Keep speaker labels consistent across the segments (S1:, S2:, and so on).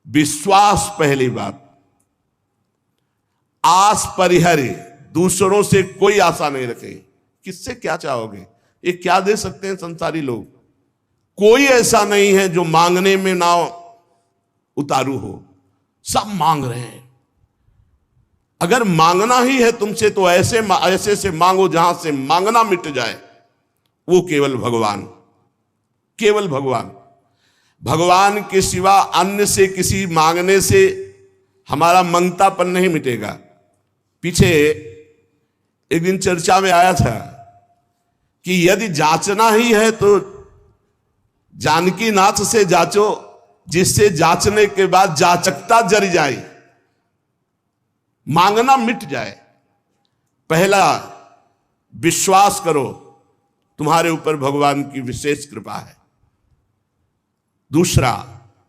S1: विश्वास पहली बात। आस परिहरे, दूसरों से कोई आशा नहीं रखे। किससे क्या चाहोगे? ये क्या दे सकते हैं संसारी लोग? कोई ऐसा नहीं है जो मांगने में ना उतारू हो, सब मांग रहे हैं। अगर मांगना ही है तुमसे तो ऐसे से मांगो जहां से मांगना मिट जाए। वो केवल भगवान, केवल भगवान। भगवान के सिवा अन्य से किसी मांगने से हमारा मंगतापन नहीं मिटेगा। पीछे एक दिन चर्चा में आया था कि यदि जांचना ही है तो जानकी नाथ से जांचो, जिससे जांचने के बाद जाचकता जर जाए, मांगना मिट जाए। पहला, विश्वास करो तुम्हारे ऊपर भगवान की विशेष कृपा है। दूसरा,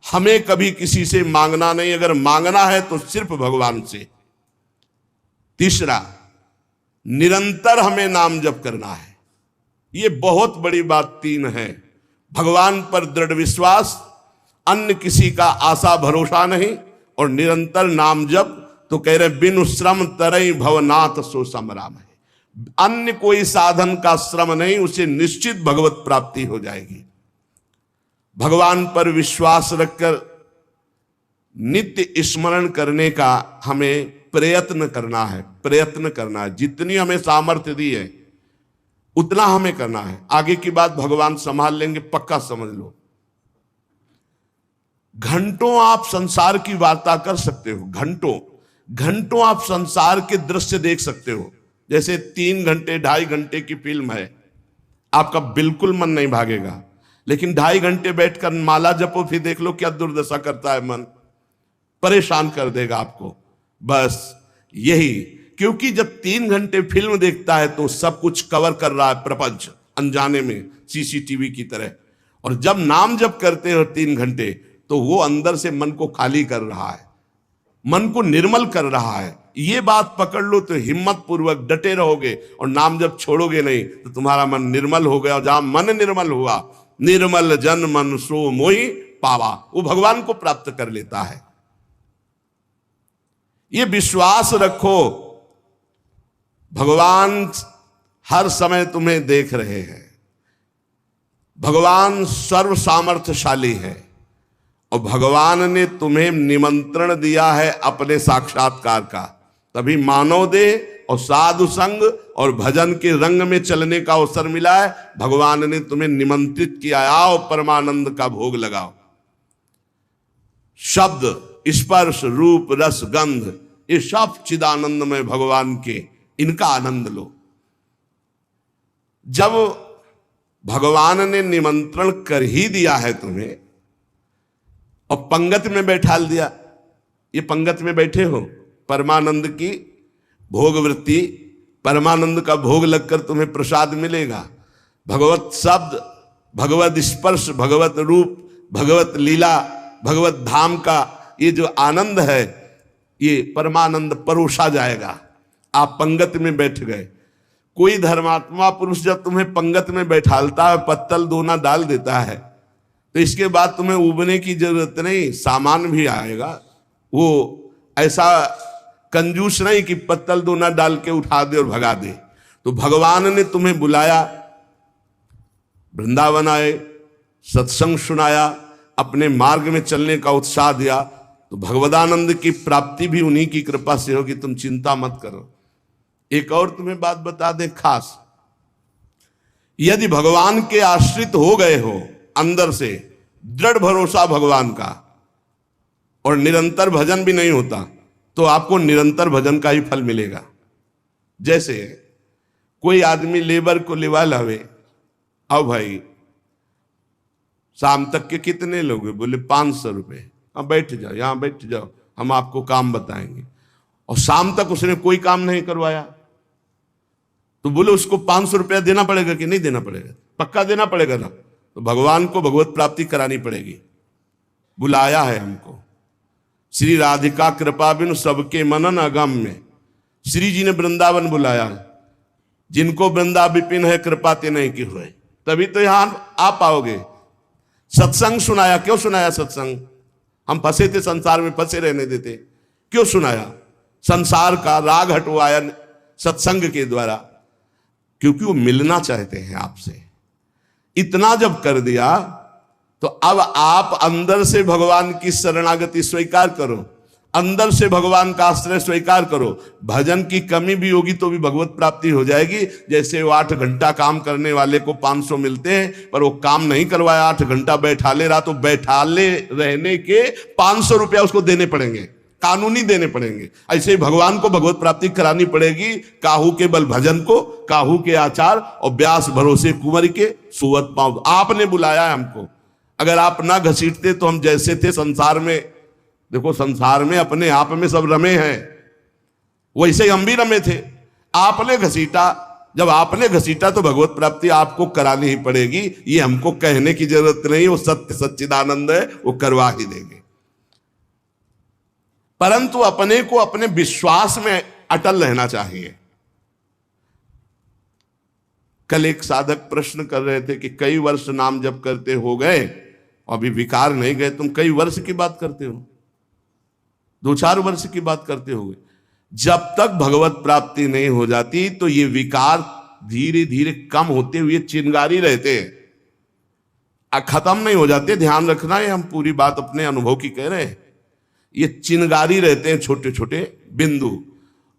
S1: हमें कभी किसी से मांगना नहीं, अगर मांगना है तो सिर्फ भगवान से। तीसरा, निरंतर हमें नाम जप करना है। ये बहुत बड़ी बात तीन है। भगवान पर दृढ़ विश्वास, अन्य किसी का आशा भरोसा नहीं, और निरंतर नाम जप। तो कह रहे बिनु श्रम तरई भवनाथ सो समराम है। अन्य कोई साधन का श्रम नहीं, उसे निश्चित भगवत प्राप्ति हो जाएगी। भगवान पर विश्वास रखकर नित्य स्मरण करने का हमें प्रयत्न करना है, प्रयत्न करना है। जितनी हमें सामर्थ्य दी है उतना हमें करना है। आगे की बात भगवान संभाल लेंगे, पक्का समझ लो। घंटों आप संसार की वार्ता कर सकते हो, घंटों घंटों आप संसार के दृश्य देख सकते हो। जैसे 3 घंटे 2.5 घंटे की फिल्म है, आपका बिल्कुल मन नहीं भागेगा। लेकिन 2.5 घंटे बैठकर माला जपो, फिर देख लो क्या दुर्दशा करता है मन, परेशान कर देगा आपको। बस यही, क्योंकि जब 3 घंटे फिल्म देखता है तो सब कुछ कवर कर रहा है प्रपंच, अनजाने में सीसीटीवी की तरह। और जब नाम जप करते हो 3 घंटे, तो वो अंदर से मन को खाली कर रहा है, मन को निर्मल कर रहा है। ये बात पकड़ लो तो हिम्मत पूर्वक डटे रहोगे, और नाम जब छोड़ोगे नहीं तो तुम्हारा मन निर्मल हो गया। और जहां मन निर्मल हुआ, निर्मल जन मन सो मोहि पावा, वो भगवान को प्राप्त कर लेता है। ये विश्वास रखो, भगवान हर समय तुम्हें देख रहे हैं। भगवान सर्व सामर्थ्यशाली है, और भगवान ने तुम्हें निमंत्रण दिया है अपने साक्षात्कार का। तभी मानव देह और साधु संग और भजन के रंग में चलने का अवसर मिला है। भगवान ने तुम्हें निमंत्रित किया, आओ परमानंद का भोग लगाओ। शब्द, स्पर्श, रूप, रस, गंध, ये सब चिदानंद में भगवान के, इनका आनंद लो। जब भगवान ने निमंत्रण कर ही दिया है तुम्हें और पंगत में बैठाल दिया, ये पंगत में बैठे हो, परमानंद की भोग वृत्ति, परमानंद का भोग लगकर तुम्हें प्रसाद मिलेगा। भगवत शब्द, भगवत स्पर्श, भगवत रूप, भगवत लीला, भगवत धाम का ये जो आनंद है, ये परमानंद परोसा जाएगा। आप पंगत में बैठ गए। कोई धर्मात्मा पुरुष जब तुम्हें पंगत में बैठालता है, पत्तल दोना डाल देता है, तो इसके बाद तुम्हें उबने की जरूरत नहीं, सामान भी आएगा। वो ऐसा कंजूस नहीं कि पत्तल दोना डाल के उठा दे और भगा दे। तो भगवान ने तुम्हें बुलाया, वृंदावन आए, सत्संग सुनाया, अपने मार्ग में चलने का उत्साह दिया। तो भगवदानंद की प्राप्ति भी उन्हीं की कृपा से होगी, तुम चिंता मत करो। एक और तुम्हें बात बता दें खास, यदि भगवान के आश्रित हो गए हो, अंदर से दृढ़ भरोसा भगवान का, और निरंतर भजन भी नहीं होता, तो आपको निरंतर भजन का ही फल मिलेगा। जैसे कोई आदमी लेबर को लिवा लावे, आओ भाई शाम तक के कितने लोग हैं? बोले 500 रुपये। हाँ बैठ जाओ, यहाँ बैठ जाओ, हम आपको काम बताएंगे। और शाम तक उसने कोई काम नहीं करवाया, तो बोले उसको 500 रुपया देना पड़ेगा कि नहीं देना पड़ेगा? पक्का देना पड़ेगा ना। तो भगवान को भगवत प्राप्ति करानी पड़ेगी। बुलाया है हमको, श्री राधिका कृपा बिनु सबके मनन अगम में श्री जी ने वृंदावन बुलाया। जिनको वृंदा विपिन है कृपा ते नहीं की हुए, तभी तो यहां आ पाओगे। सत्संग सुनाया, क्यों सुनाया सत्संग? हम फंसे थे संसार में, फंसे रहने देते। क्यों सुनाया? संसार का राग हटवाया सत्संग के द्वारा, क्योंकि वो मिलना चाहते हैं आपसे। इतना जब कर दिया तो अब आप अंदर से भगवान की शरणागति स्वीकार करो, अंदर से भगवान का आश्रय स्वीकार करो। भजन की कमी भी होगी तो भी भगवत प्राप्ति हो जाएगी। जैसे वो 8 घंटा काम करने वाले को 500 मिलते हैं, पर वो काम नहीं करवाया, 8 घंटा बैठाले रहा, तो बैठाले रहने के 500 रुपया उसको देने पड़ेंगे, कानूनी देने पड़ेंगे। ऐसे ही भगवान को भगवत प्राप्ति करानी पड़ेगी। काहू के बल भजन को, काहू के आचार और व्यास भरोसे कुंवर के सुवत पाँव। आपने बुलाया है हमको, अगर आप ना घसीटते तो हम जैसे थे संसार में, देखो संसार में अपने आप में सब रमे हैं, वैसे ही हम भी रमे थे। आपने घसीटा, जब आपने घसीटा तो भगवत प्राप्ति आपको करानी ही पड़ेगी। ये हमको कहने की जरूरत नहीं, वो सत्य सच्चिदानंद है, वो करवा ही देंगे। परंतु अपने को अपने विश्वास में अटल रहना चाहिए। कल एक साधक प्रश्न कर रहे थे कि कई वर्ष नाम जप करते हो गए, अभी विकार नहीं गए, तुम कई वर्ष की बात करते हो, 2-4 वर्ष की बात करते हो। जब तक भगवत प्राप्ति नहीं हो जाती तो ये विकार धीरे धीरे कम होते हुए चिंगारी रहते हैं, खत्म नहीं हो जाते। ध्यान रखना है, हम पूरी बात अपने अनुभव की कह रहे हैं। ये चिंगारी रहते हैं, छोटे छोटे बिंदु,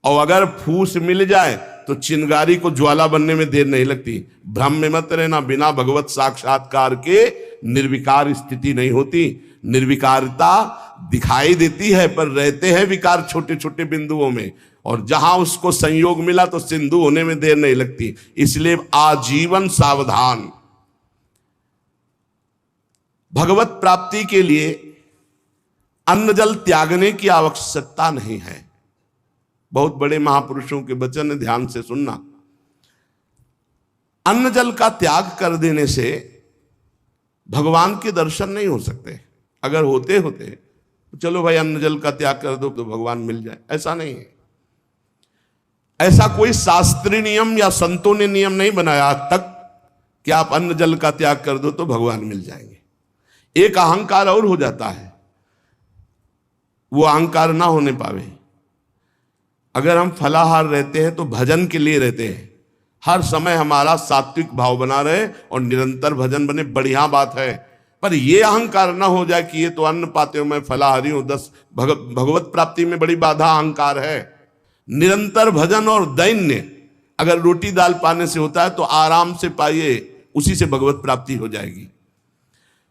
S1: और अगर फूस मिल जाए तो चिंगारी को ज्वाला बनने में देर नहीं लगती। भ्रम में मत रहना, बिना भगवत साक्षात्कार के निर्विकार स्थिति नहीं होती। निर्विकारता दिखाई देती है, पर रहते हैं विकार छोटे छोटे बिंदुओं में, और जहां उसको संयोग मिला तो सिंधु होने में देर नहीं लगती। इसलिए आजीवन सावधान। भगवत प्राप्ति के लिए अन्न जल त्यागने की आवश्यकता नहीं है। बहुत बड़े महापुरुषों के वचन ध्यान से सुनना। अन्न जल का त्याग कर देने से भगवान के दर्शन नहीं हो सकते। अगर होते होते तो चलो भाई अन्न जल का त्याग कर दो तो भगवान मिल जाए, ऐसा नहीं है। ऐसा कोई शास्त्रीय नियम या संतों ने नियम नहीं बनाया आज तक कि आप अन्न जल का त्याग कर दो तो भगवान मिल जाएंगे। एक अहंकार और हो जाता है, वो अहंकार ना होने पावे। अगर हम फलाहार रहते हैं तो भजन के लिए रहते हैं, हर समय हमारा सात्विक भाव बना रहे और निरंतर भजन बने, बढ़िया बात है। पर यह अहंकार ना हो जाए कि ये तो अन्न पाते हो, मैं फलाहारी हूं, 10 भगवत प्राप्ति में बड़ी बाधा अहंकार है। निरंतर भजन और दैन्य अगर रोटी दाल पाने से होता है तो आराम से पाइए, उसी से भगवत प्राप्ति हो जाएगी।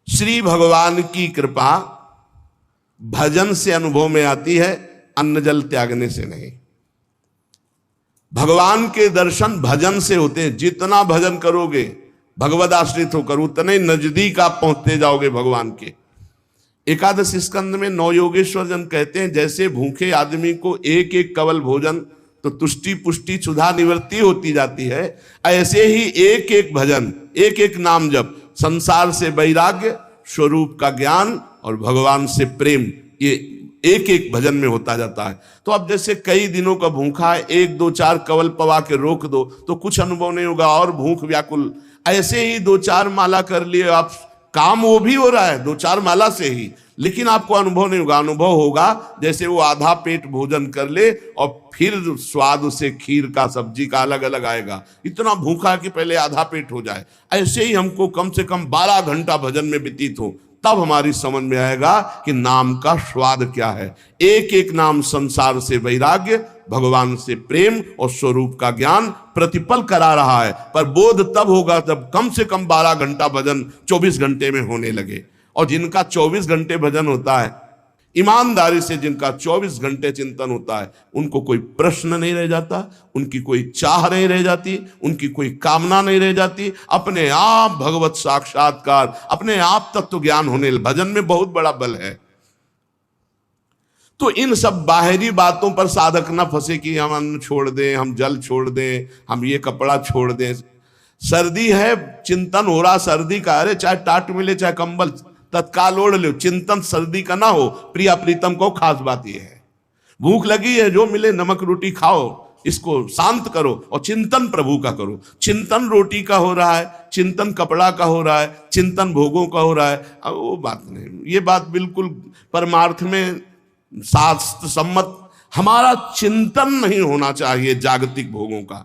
S1: श्री भगवान की कृपा भजन से अनुभव में आती है, अन्न जल त्यागने से नहीं। भगवान के दर्शन भजन से होते हैं। जितना भजन करोगे भगवद आश्रित होकर, उतने नजदीक आप पहुंचते जाओगे भगवान के। एकादश स्कंद में 9 योगेश्वर जन कहते हैं, जैसे भूखे आदमी को एक एक कवल भोजन तो तुष्टि पुष्टि क्षुधा निवृत्ति होती जाती है, ऐसे ही एक एक भजन, एक एक नाम जप संसार से वैराग्य, स्वरूप का ज्ञान और भगवान से प्रेम, ये एक एक भजन में होता जाता है। तो अब जैसे कई दिनों का भूखा है, 1-2-4 कवल पवा के रोक दो तो कुछ अनुभव नहीं होगा, और भूख व्याकुल। ऐसे ही 2-4 माला कर लिए आप, काम वो भी हो रहा है 2-4 माला से ही, लेकिन आपको अनुभव नहीं होगा। अनुभव होगा जैसे वो आधा पेट भोजन कर ले और फिर स्वाद उसे खीर का सब्जी का अलग अलग आएगा, इतना भूखा कि पहले आधा पेट हो जाए। ऐसे ही हमको कम से कम 12 घंटा भजन में व्यतीत हो, तब हमारी समझ में आएगा कि नाम का स्वाद क्या है। एक एक नाम संसार से वैराग्य, भगवान से प्रेम और स्वरूप का ज्ञान प्रतिपल करा रहा है। पर बोध तब होगा जब कम से कम 12 घंटा भजन 24 घंटे में होने लगे। और जिनका 24 घंटे भजन होता है, ईमानदारी से जिनका 24 घंटे चिंतन होता है, उनको कोई प्रश्न नहीं रह जाता, उनकी कोई चाह नहीं रह जाती, उनकी कोई कामना नहीं रह जाती। अपने आप भगवत साक्षात्कार, अपने आप तत्व ज्ञान होने, भजन में बहुत बड़ा बल है। तो इन सब बाहरी बातों पर साधक ना फंसे कि हम अन्न छोड़ दें, हम जल छोड़ दें, हम ये कपड़ा छोड़ दें। सर्दी है, चिंतन हो रहा सर्दी का, अरे चाहे टाट मिले चाहे कंबल तत्काल ओढ़ लो, चिंतन सर्दी का ना हो। प्रिया प्रीतम को खास बात यह है, भूख लगी है जो मिले नमक रोटी खाओ, इसको शांत करो और चिंतन प्रभु का करो। चिंतन रोटी का हो रहा है, चिंतन कपड़ा का हो रहा है, चिंतन भोगों का हो रहा है, अब वो बात नहीं। ये बात बिल्कुल परमार्थ में शास्त्र सम्मत, हमारा चिंतन नहीं होना चाहिए जागतिक भोगों का।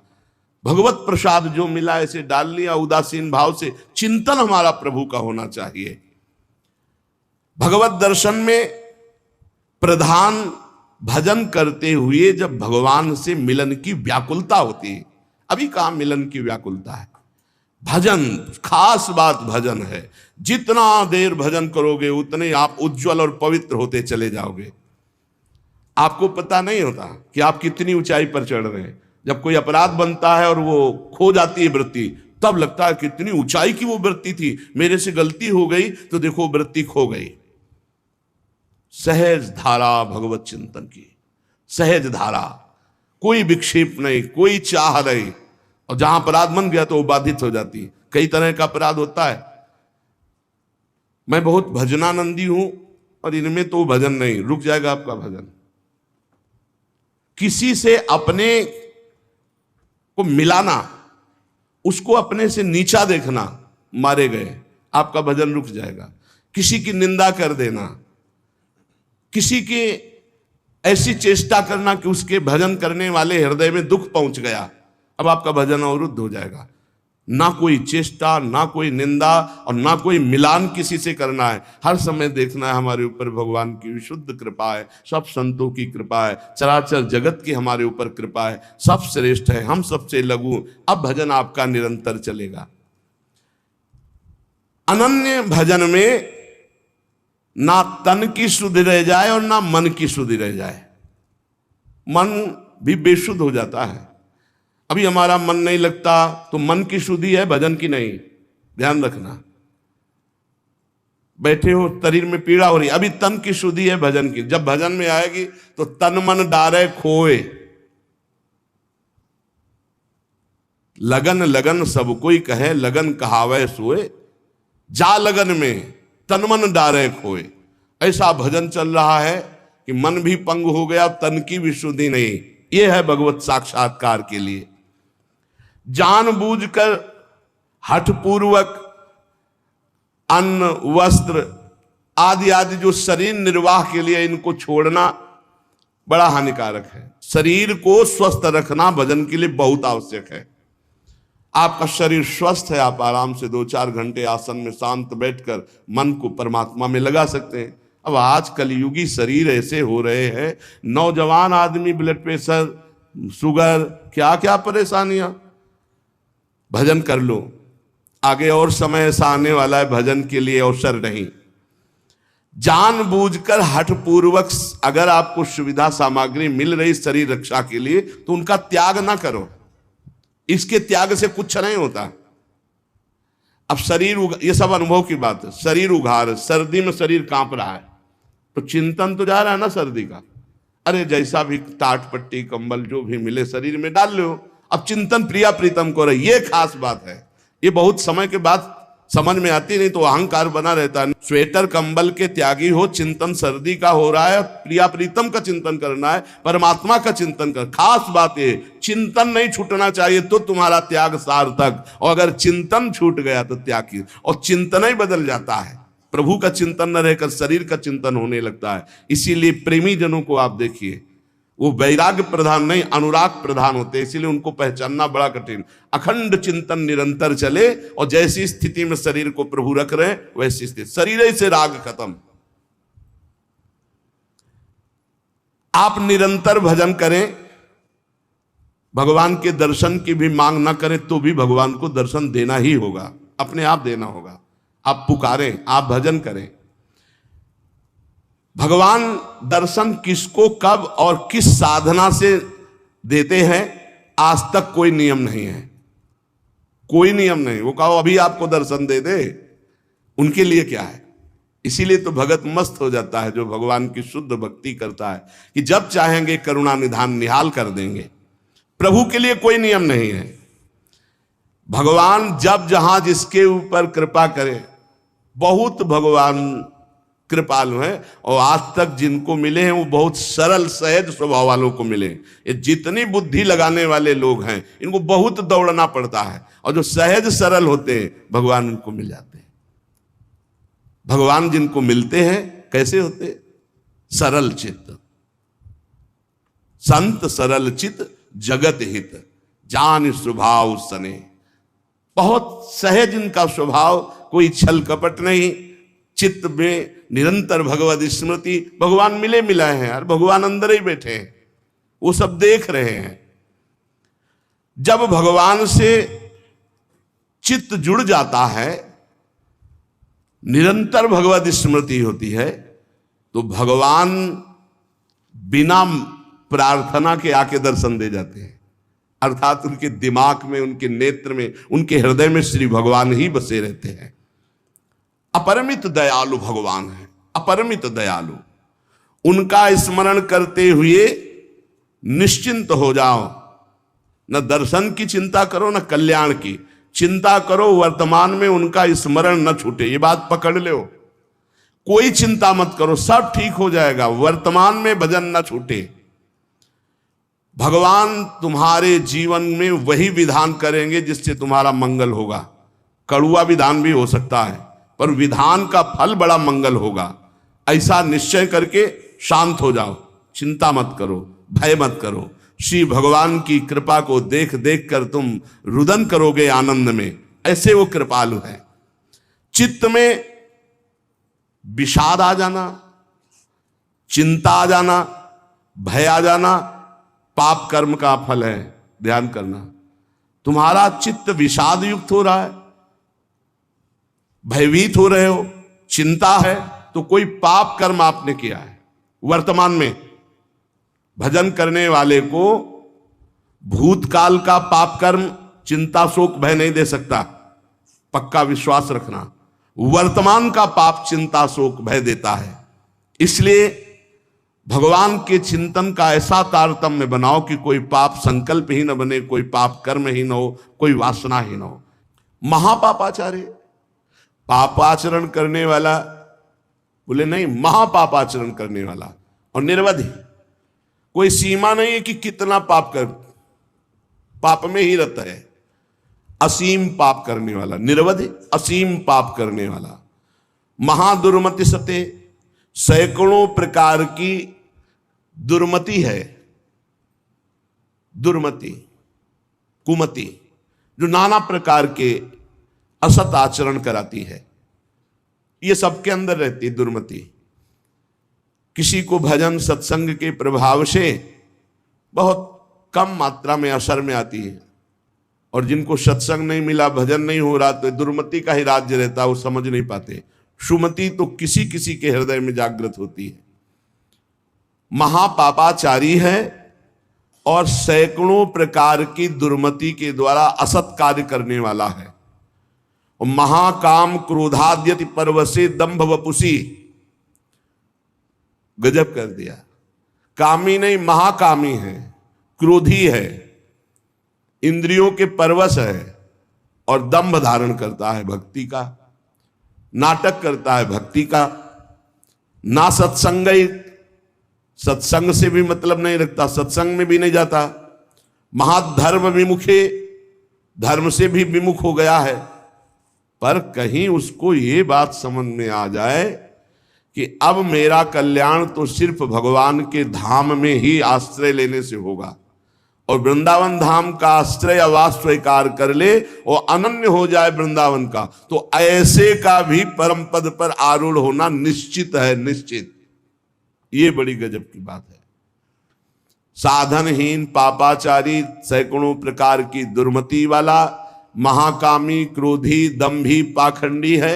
S1: भगवत प्रसाद जो मिला ऐसे डाल लिया उदासीन भाव से, चिंतन हमारा प्रभु का होना चाहिए। भगवत दर्शन में प्रधान भजन करते हुए जब भगवान से मिलन की व्याकुलता होती है। अभी कहां मिलन की व्याकुलता है? भजन, खास बात भजन है। जितना देर भजन करोगे उतने आप उज्जवल और पवित्र होते चले जाओगे। आपको पता नहीं होता कि आप कितनी ऊंचाई पर चढ़ रहे हैं। जब कोई अपराध बनता है और वो खो जाती है वृत्ति, तब लगता है कितनी ऊंचाई की वो वृत्ति थी, मेरे से गलती हो गई तो देखो वृत्ति खो गई। सहज धारा भगवत चिंतन की, सहज धारा, कोई विक्षेप नहीं, कोई चाह नहीं। और जहां अपराध बन गया तो वो बाधित हो जाती है। कई तरह का अपराध होता है। मैं बहुत भजनानंदी हूं और इनमें तो भजन नहीं, रुक जाएगा आपका भजन। किसी से अपने को मिलाना, उसको अपने से नीचा देखना, मारे गए, आपका भजन रुक जाएगा। किसी की निंदा कर देना, किसी के ऐसी चेष्टा करना कि उसके भजन करने वाले हृदय में दुख पहुंच गया, अब आपका भजन अवरुद्ध हो जाएगा। ना कोई चेष्टा, ना कोई निंदा और ना कोई मिलान किसी से करना है। हर समय देखना है हमारे ऊपर भगवान की विशुद्ध कृपा है, सब संतों की कृपा है, चराचर जगत की हमारे ऊपर कृपा है, सब श्रेष्ठ है, हम सबसे लघु। अब भजन आपका निरंतर चलेगा। अनन्य भजन में ना तन की शुद्धि रह जाए और ना मन की शुद्धि रह जाए। मन भी बेशुद्ध हो जाता है। अभी हमारा मन नहीं लगता तो मन की शुद्धि है, भजन की नहीं, ध्यान रखना। बैठे हो, शरीर में पीड़ा हो रही, अभी तन की शुद्धि है, भजन की। जब भजन में आएगी तो तन मन डारे खोए, लगन लगन सब कोई कहे, लगन कहावे सोए, जा लगन में तन मन डारे खोए। ऐसा भजन चल रहा है कि मन भी पंग हो गया, तन की भी शुद्धि नहीं। यह है भगवत साक्षात्कार के लिए। जानबूझकर हठपूर्वक अन्न, वस्त्र आदि आदि जो शरीर निर्वाह के लिए इनको छोड़ना बड़ा हानिकारक है। शरीर को स्वस्थ रखना भजन के लिए बहुत आवश्यक है। आपका शरीर स्वस्थ है, आप आराम से 2-4 घंटे आसन में शांत बैठकर मन को परमात्मा में लगा सकते हैं। अब आज कलयुगी शरीर ऐसे हो रहे हैं, नौजवान आदमी ब्लड प्रेशर, शुगर, क्या क्या परेशानियां। भजन कर लो, आगे और समय ऐसा आने वाला है भजन के लिए अवसर नहीं। जानबूझकर हठपूर्वक अगर आपको सुविधा सामग्री मिल रही शरीर रक्षा के लिए तो उनका त्याग ना करो। इसके त्याग से कुछ नहीं होता। अब शरीर, ये सब अनुभव की बात है। शरीर उघार, सर्दी में शरीर कांप रहा है तो चिंतन तो जा रहा है ना सर्दी का। अरे जैसा भी टाट पट्टी कंबल जो भी मिले शरीर में डाल लो, अब चिंतन प्रिया प्रीतम को रहे। ये खास बात है, ये बहुत समय के बाद समझ में आती, नहीं तो अहंकार बना रहता है। स्वेटर कंबल के त्यागी हो, चिंतन सर्दी का हो रहा है, प्रिया प्रीतम का चिंतन करना है, परमात्मा का चिंतन कर। खास बात है, चिंतन नहीं छूटना चाहिए तो तुम्हारा त्याग सार्थक, और अगर चिंतन छूट गया तो त्याग की, और चिंतन ही बदल जाता है। प्रभु का चिंतन न रहकर शरीर का चिंतन होने लगता है। इसीलिए प्रेमी जनों को आप देखिए, वो वैराग्य प्रधान नहीं, अनुराग प्रधान होते, इसीलिए उनको पहचानना बड़ा कठिन। अखंड चिंतन निरंतर चले, और जैसी स्थिति में शरीर को प्रभु रख रहे हैं वैसी स्थिति, शरीर ही से राग खत्म। आप निरंतर भजन करें, भगवान के दर्शन की भी मांग ना करें तो भी भगवान को दर्शन देना ही होगा, अपने आप देना होगा। आप पुकारें, आप भजन करें। भगवान दर्शन किसको कब और किस साधना से देते हैं, आज तक कोई नियम नहीं है, कोई नियम नहीं। वो कहो अभी आपको दर्शन दे दे, उनके लिए क्या है। इसीलिए तो भगत मस्त हो जाता है जो भगवान की शुद्ध भक्ति करता है, कि जब चाहेंगे करुणा निधान निहाल कर देंगे। प्रभु के लिए कोई नियम नहीं है। भगवान जब जहां जिसके ऊपर कृपा करे, बहुत भगवान कृपालु हैं, और आज तक जिनको मिले हैं वो बहुत सरल सहज स्वभाव वालों को मिले। ये जितनी बुद्धि लगाने वाले लोग हैं इनको बहुत दौड़ना पड़ता है, और जो सहज सरल होते हैं भगवान उनको मिल जाते हैं। भगवान जिनको मिलते हैं कैसे होते? सरल चित्त। संत सरल चित्त जगत हित, जान स्वभाव सने। बहुत सहज इनका स्वभाव, कोई छल कपट नहीं, चित्त में निरंतर भगवत स्मृति। भगवान मिले मिलाए हैं यार, भगवान अंदर ही बैठे हैं, वो सब देख रहे हैं। जब भगवान से चित्त जुड़ जाता है, निरंतर भगवत स्मृति होती है, तो भगवान बिना प्रार्थना के आके दर्शन दे जाते हैं। अर्थात उनके दिमाग में, उनके नेत्र में, उनके हृदय में श्री भगवान ही बसे रहते हैं। अपरिमित दयालु भगवान है, अपरिमित दयालु। उनका स्मरण करते हुए निश्चिंत हो जाओ। न दर्शन की चिंता करो, न कल्याण की चिंता करो। वर्तमान में उनका स्मरण न छूटे, ये बात पकड़ लो। कोई चिंता मत करो, सब ठीक हो जाएगा। वर्तमान में भजन न छूटे। भगवान तुम्हारे जीवन में वही विधान करेंगे जिससे तुम्हारा मंगल होगा। कड़ुआ विधान भी हो सकता है, पर विधान का फल बड़ा मंगल होगा। ऐसा निश्चय करके शांत हो जाओ, चिंता मत करो, भय मत करो। श्री भगवान की कृपा को देख देख कर तुम रुदन करोगे आनंद में। ऐसे वो कृपालु है। चित्त में विषाद आ जाना, चिंता आ जाना, भय आ जाना, पाप कर्म का फल है। ध्यान करना, तुम्हारा चित्त विषाद युक्त हो रहा है, भयभीत हो रहे हो, चिंता है, तो कोई पाप कर्म आपने किया है। वर्तमान में भजन करने वाले को भूतकाल का पाप कर्म चिंता शोक भय नहीं दे सकता। पक्का विश्वास रखना, वर्तमान का पाप चिंता शोक भय देता है। इसलिए भगवान के चिंतन का ऐसा तारतम्य बनाओ कि कोई पाप संकल्प ही न बने, कोई पाप कर्म ही न हो, कोई वासना ही न हो। महापापाचार्य, पापाचरण करने वाला, बोले नहीं, महापापाचरण करने वाला और निरवधि। कोई सीमा नहीं है कि कितना पाप कर, पाप में ही रहता है। असीम पाप करने वाला, निरवधि असीम पाप करने वाला। महादुर्मति सते, सैकड़ों प्रकार की दुर्मति है। दुर्मति, कुमति, जो नाना प्रकार के असत आचरण कराती है, ये सबके अंदर रहती है दुर्मति। किसी को भजन सत्संग के प्रभाव से बहुत कम मात्रा में असर में आती है, और जिनको सत्संग नहीं मिला, भजन नहीं हो रहा, तो दुर्मति का ही राज्य रहता है, वो समझ नहीं पाते। सुमति तो किसी किसी के हृदय में जागृत होती है। महापापाचारी है और सैकड़ों प्रकार की दुर्मति के द्वारा असत कार्य करने वाला है। और महाकाम क्रोधाद्यति परवसे दंभ वपुसी, गजब कर दिया। कामी नहीं, महाकामी है, क्रोधी है, इंद्रियों के परवश है, और दंभ धारण करता है भक्ति का, नाटक करता है भक्ति का। ना सत्संग, सत्संग से भी मतलब नहीं रखता, सत्संग में भी नहीं जाता। महाधर्म विमुखे, धर्म से भी विमुख हो गया है। पर कहीं उसको ये बात समझ में आ जाए कि अब मेरा कल्याण तो सिर्फ भगवान के धाम में ही आश्रय लेने से होगा, और वृंदावन धाम का आश्रय आवास स्वीकार कर ले और अनन्य हो जाए वृंदावन का, तो ऐसे का भी परम पद पर आरूढ़ होना निश्चित है, निश्चित। ये बड़ी गजब की बात है। साधनहीन, पापाचारी, सैकड़ों प्रकार की दुर्मति वाला, महाकामी, क्रोधी, दंभी, पाखंडी है,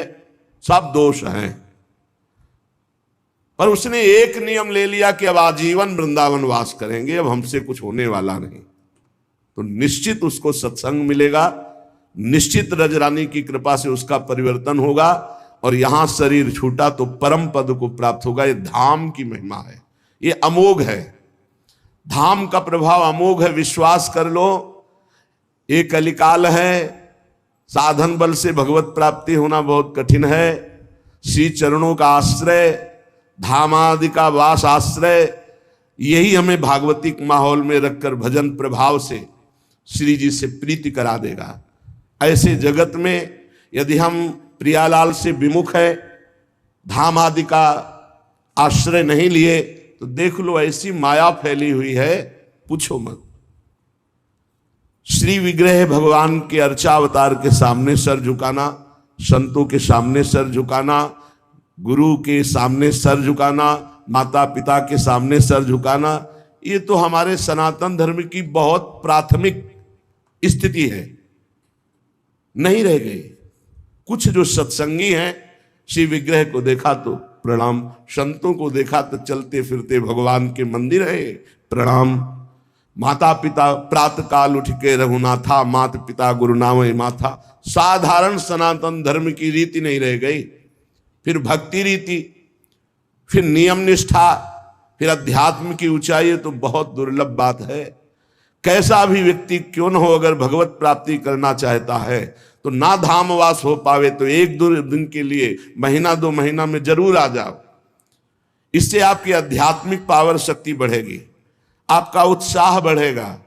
S1: सब दोष हैं। पर उसने एक नियम ले लिया कि अब आजीवन वृंदावन वास करेंगे, अब हमसे कुछ होने वाला नहीं। तो निश्चित उसको सत्संग मिलेगा, निश्चित रजरानी की कृपा से उसका परिवर्तन होगा, और यहां शरीर छूटा तो परम पद को प्राप्त होगा। ये धाम की महिमा है, ये अमोघ है। धाम का प्रभाव अमोघ है, विश्वास कर लो। एक कलिकाल है, साधन बल से भगवत प्राप्ति होना बहुत कठिन है। श्री चरणों का आश्रय, धामादि का वास आश्रय, यही हमें भागवतिक माहौल में रखकर भजन प्रभाव से श्री जी से प्रीति करा देगा। ऐसे जगत में यदि हम प्रियालाल से विमुख है, धाम आदि का आश्रय नहीं लिए, तो देख लो ऐसी माया फैली हुई है, पूछो मत। श्री विग्रह भगवान के अर्चा अवतार के सामने सर झुकाना, संतों के सामने सर झुकाना, गुरु के सामने सर झुकाना, माता पिता के सामने सर झुकाना, ये तो हमारे सनातन धर्म की बहुत प्राथमिक स्थिति है, नहीं रह गई। कुछ जो सत्संगी हैं, श्री विग्रह को देखा तो प्रणाम, संतों को देखा तो चलते फिरते भगवान के मंदिर है प्रणाम, माता पिता प्रातः काल उठ के रघुनाथा, मात पिता गुरु नामय माथा। साधारण सनातन धर्म की रीति नहीं रह गई, फिर भक्ति रीति, फिर नियम निष्ठा, फिर अध्यात्म की ऊंचाई, तो बहुत दुर्लभ बात है। कैसा भी व्यक्ति क्यों न हो, अगर भगवत प्राप्ति करना चाहता है तो ना धामवास हो पावे तो एक दो दिन के लिए, महीना दो महीना में जरूर आ जाओ। इससे आपकी आध्यात्मिक पावर शक्ति बढ़ेगी, आपका उत्साह बढ़ेगा,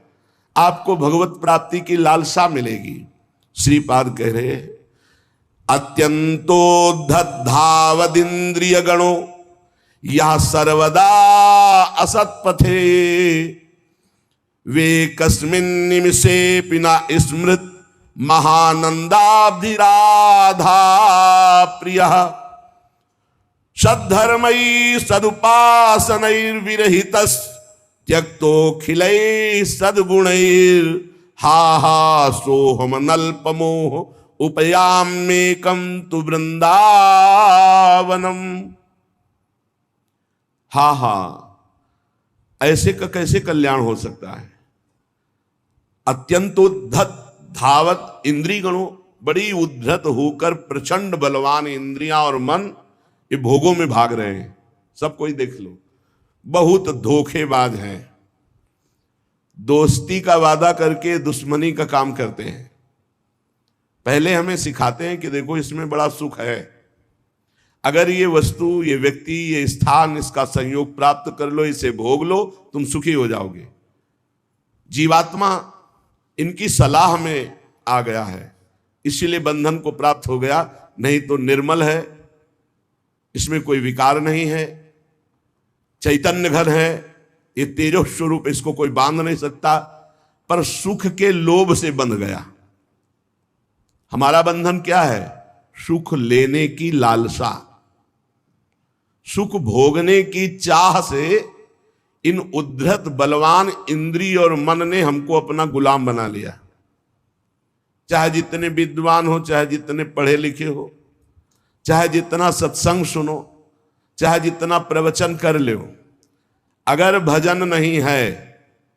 S1: आपको भगवत प्राप्ति की लालसा मिलेगी। श्रीपाद कह रहे अत्यंतोद्धत-धावदिंद्रिय गणो या सर्वदा असत्पथे वे कस्मिन् निमिषे पिना स्मृत महानंदाब्धिराधा प्रियः सद्धर्मैः सदुपासनैर्विरहितस् त्यक्तोऽखिलैः सद्गुणैर् हा हा सोहम नल्पमोह उपयाम्येकं तु वृंदावनम। हा हा, ऐसे का कैसे कल्याण हो सकता है। अत्यंतोद्धत धावत इंद्रिय गणों, बड़ी उद्धत होकर प्रचंड बलवान इंद्रियां और मन ये भोगों में भाग रहे हैं। सब कोई देख लो, बहुत धोखेबाज हैं, दोस्ती का वादा करके दुश्मनी का काम करते हैं। पहले हमें सिखाते हैं कि देखो इसमें बड़ा सुख है, अगर ये वस्तु, ये व्यक्ति, ये स्थान, इसका संयोग प्राप्त कर लो, इसे भोग लो, तुम सुखी हो जाओगे। जीवात्मा इनकी सलाह में आ गया है, इसीलिए बंधन को प्राप्त हो गया। नहीं तो निर्मल है, इसमें कोई विकार नहीं है, चैतन्य घन है, ये तेजो स्वरूप, इसको कोई बांध नहीं सकता, पर सुख के लोभ से बंध गया। हमारा बंधन क्या है? सुख लेने की लालसा, सुख भोगने की चाह से इन उद्धत बलवान इंद्रिय और मन ने हमको अपना गुलाम बना लिया। चाहे जितने विद्वान हो, चाहे जितने पढ़े लिखे हो, चाहे जितना सत्संग सुनो, चाहे जितना प्रवचन कर लो, अगर भजन नहीं है,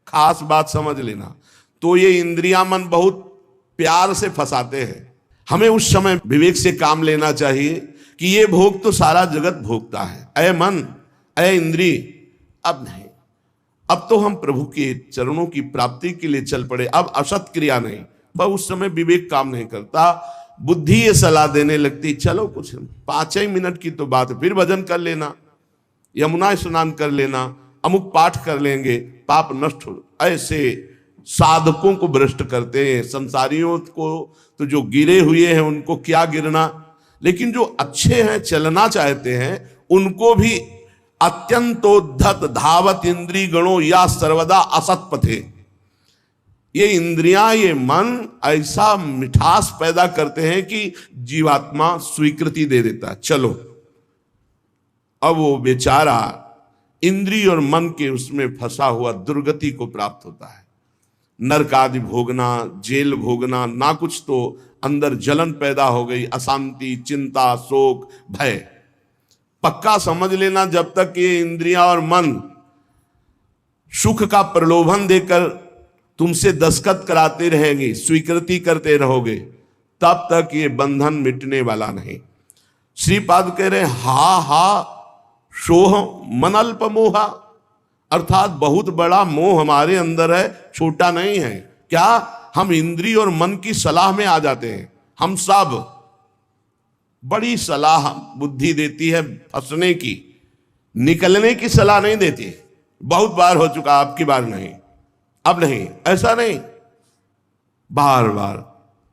S1: खास बात समझ लेना, तो ये इंद्रियां मन बहुत प्यार से फंसाते हैं। हमें उस समय विवेक से काम लेना चाहिए कि ये भोग तो सारा जगत भोगता है, ऐ मन, ऐ इंद्रिय, अब नहीं, अब तो हम प्रभु के चरणों की प्राप्ति के लिए चल पड़े, अब असत क्रिया नहीं। बस उस समय विवेक काम नहीं करता, बुद्धि ये सलाह देने लगती, चलो कुछ 5 ही मिनट की तो बात है, फिर भजन कर लेना, यमुना स्नान कर लेना, अमुक पाठ कर लेंगे, पाप नष्ट हो। ऐसे साधकों को भ्रष्ट करते हैं। संसारियों को तो जो गिरे हुए हैं उनको क्या गिरना, लेकिन जो अच्छे हैं, चलना चाहते हैं, उनको भी अत्यंतोद्धत धावत इंद्रिय गणों या सर्वदा असत पथे। ये इंद्रियां, ये मन ऐसा मिठास पैदा करते हैं कि जीवात्मा स्वीकृति दे देता है, चलो। अब वो बेचारा इंद्रिय और मन के उसमें फंसा हुआ दुर्गति को प्राप्त होता है। नरक आदि भोगना, जेल भोगना, ना कुछ तो अंदर जलन पैदा हो गई, अशांति, चिंता, शोक, भय। पक्का समझ लेना, जब तक ये इंद्रियां और मन सुख का प्रलोभन देकर तुमसे दस्तखत कराते रहेंगे, स्वीकृति करते रहोगे, तब तक ये बंधन मिटने वाला नहीं। श्रीपाद कह रहे हा हा सोह मनल्प मोहा, अर्थात बहुत बड़ा मोह हमारे अंदर है, छोटा नहीं है। क्या? हम इंद्रिय और मन की सलाह में आ जाते हैं। हम सब बड़ी सलाह बुद्धि देती है फंसने की, निकलने की सलाह नहीं देती। बहुत बार हो चुका, आपकी बार नहीं, अब नहीं, ऐसा नहीं, बार बार।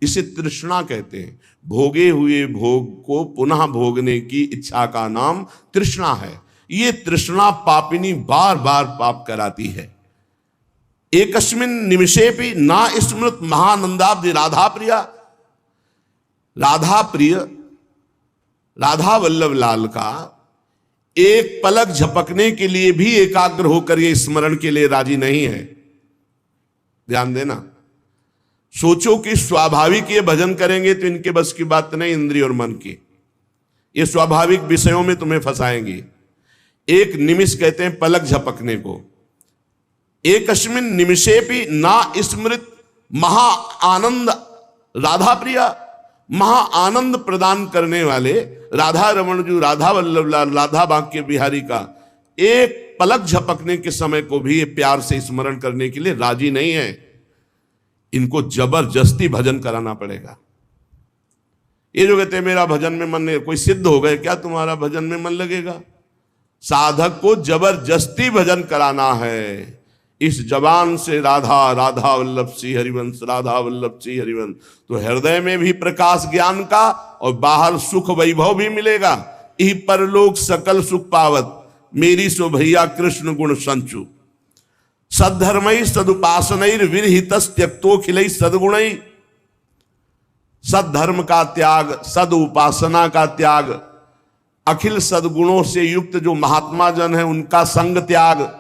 S1: इसे तृष्णा कहते हैं। भोगे हुए भोग को पुनः भोगने की इच्छा का नाम तृष्णा है। ये तृष्णा पापिनी बार बार पाप कराती है। एकस्मिन निमिषेपि ना स्मृत महानंदाब्धि राधा प्रिया। राधा प्रिय, राधा वल्लभ लाल का एक पलक झपकने के लिए भी एकाग्र होकर ये स्मरण के लिए राजी नहीं है। ध्यान देना, सोचो कि स्वाभाविक ये भजन करेंगे तो इनके बस की बात नहीं, इंद्रिय और मन की। ये स्वाभाविक विषयों में तुम्हें फंसाएंगी। एक निमिष कहते हैं पलक झपकने को। एकस्मिन निमिषेपि ना स्मृत महा आनंद राधा प्रिया। महा आनंद प्रदान करने वाले राधा रमण जो राधा वल्लभ लाल, राधा बांके बिहारी का एक पलक झपकने के समय को भी ये प्यार से स्मरण करने के लिए राजी नहीं है। इनको जबरदस्ती भजन कराना पड़ेगा। ये जो कहते हैं मेरा भजन में मन नहीं, कोई सिद्ध हो गए क्या तुम्हारा भजन में मन लगेगा? साधक को जबरदस्ती भजन कराना है। इस जबान से राधा राधा वल्लभ श्री हरिवंश, राधा वल्लभ श्री हरिवंश, तो हृदय में भी प्रकाश ज्ञान का और बाहर सुख वैभव भी मिलेगा। यही परलोक सकल सुख पावत, मेरी सो भैया कृष्ण गुण संचु। सद्धर्मई सदुपासनैर विरहित त्यक्तोखिलै सदगुणै। सद्धर्म का त्याग, सद उपासना का त्याग, अखिल सदगुणों से युक्त जो महात्मा जन है उनका संग त्याग।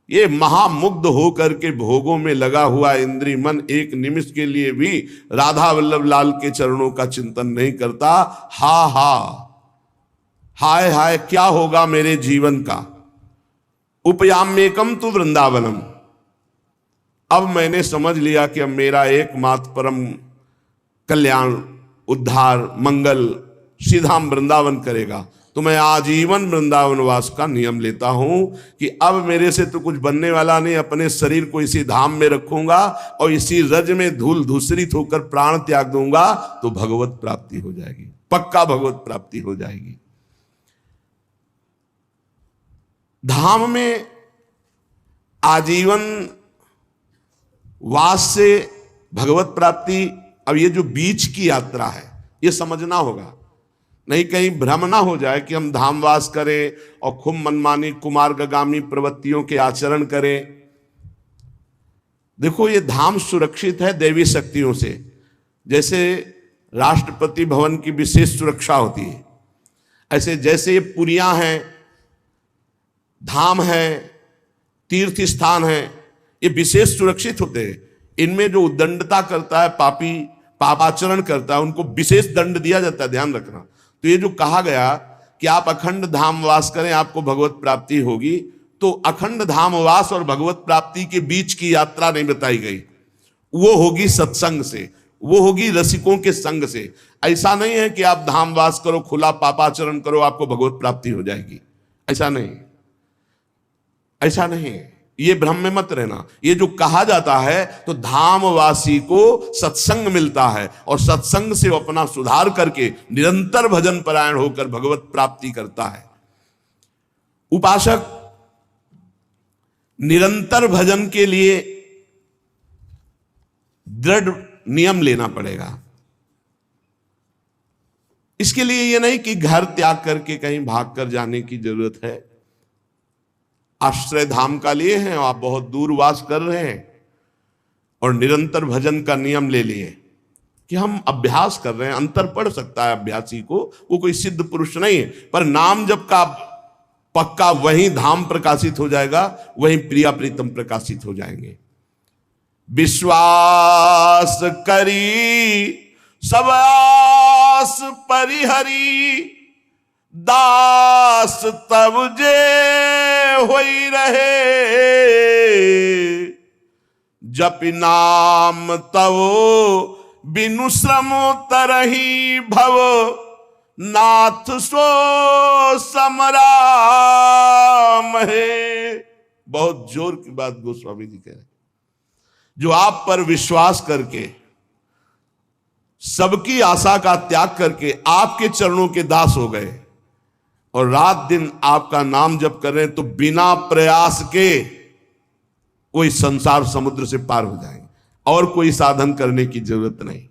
S1: ये महामुग्ध होकर के भोगों में लगा हुआ इंद्रिय मन एक निमिष के लिए भी राधा वल्लभ लाल के चरणों का चिंतन नहीं करता। हा हा, हाय हाय क्या होगा मेरे जीवन का। उपयाम्येकम तु वृंदावनम। अब मैंने समझ लिया कि अब मेरा एकमात्र परम कल्याण, उद्धार, मंगल सीधाम वृंदावन करेगा। तो मैं आजीवन वृंदावन वास का नियम लेता हूं कि अब मेरे से तो कुछ बनने वाला नहीं। अपने शरीर को इसी धाम में रखूंगा और इसी रज में धूल धूसरित होकर प्राण त्याग दूंगा, तो भगवत प्राप्ति हो जाएगी, पक्का भगवत प्राप्ति हो जाएगी। धाम में आजीवन वास से भगवत प्राप्ति। अब ये जो बीच की यात्रा है ये समझना होगा, नहीं कहीं भ्रम ना हो जाए कि हम धामवास करें और खूब मनमानी कुमार्गामी प्रवृत्तियों के आचरण करें। देखो ये धाम सुरक्षित है दैवी शक्तियों से। जैसे राष्ट्रपति भवन की विशेष सुरक्षा होती है, ऐसे जैसे ये पुरियां हैं, धाम है, तीर्थ स्थान है, ये विशेष सुरक्षित होते हैं। इनमें जो उद्दंडता करता है, पापी पापाचरण करता है, उनको विशेष दंड दिया जाता है, ध्यान रखना। तो ये जो कहा गया कि आप अखंड धामवास करें आपको भगवत प्राप्ति होगी, तो अखंड धामवास और भगवत प्राप्ति के बीच की यात्रा नहीं बताई गई। वो होगी सत्संग से, वो होगी रसिकों के संग से। ऐसा नहीं है कि आप धामवास करो, खुला पापाचरण करो, आपको भगवत प्राप्ति हो जाएगी। ऐसा नहीं, ऐसा नहीं, ये भ्रम में मत रहना। ये जो कहा जाता है तो धामवासी को सत्संग मिलता है और सत्संग से वो अपना सुधार करके निरंतर भजन परायण होकर भगवत प्राप्ति करता है। उपासक निरंतर भजन के लिए दृढ़ नियम लेना पड़ेगा। इसके लिए ये नहीं कि घर त्याग करके कहीं भाग कर जाने की जरूरत है। आश्रय धाम का लिए हैं, आप बहुत दूर वास कर रहे हैं और निरंतर भजन का नियम ले लिए कि हम अभ्यास कर रहे हैं। अंतर पड़ सकता है अभ्यासी को, वो कोई सिद्ध पुरुष नहीं है, पर नाम जब का पक्का वहीं धाम प्रकाशित हो जाएगा, वहीं प्रिया प्रीतम प्रकाशित हो जाएंगे। विश्वास करी सब आस परिहरी, दास तब जे होई रहे, जप नाम तव बिनु श्रम तरही भव, नाथ सो समराम है। बहुत जोर की बात गोस्वामी जी कह रहे हैं। जो आप पर विश्वास करके सबकी आशा का त्याग करके आपके चरणों के दास हो गए, और रात दिन आपका नाम जप कर रहे हैं तो बिना प्रयास के कोई संसार समुद्र से पार हो जाएंगे और कोई साधन करने की जरूरत नहीं।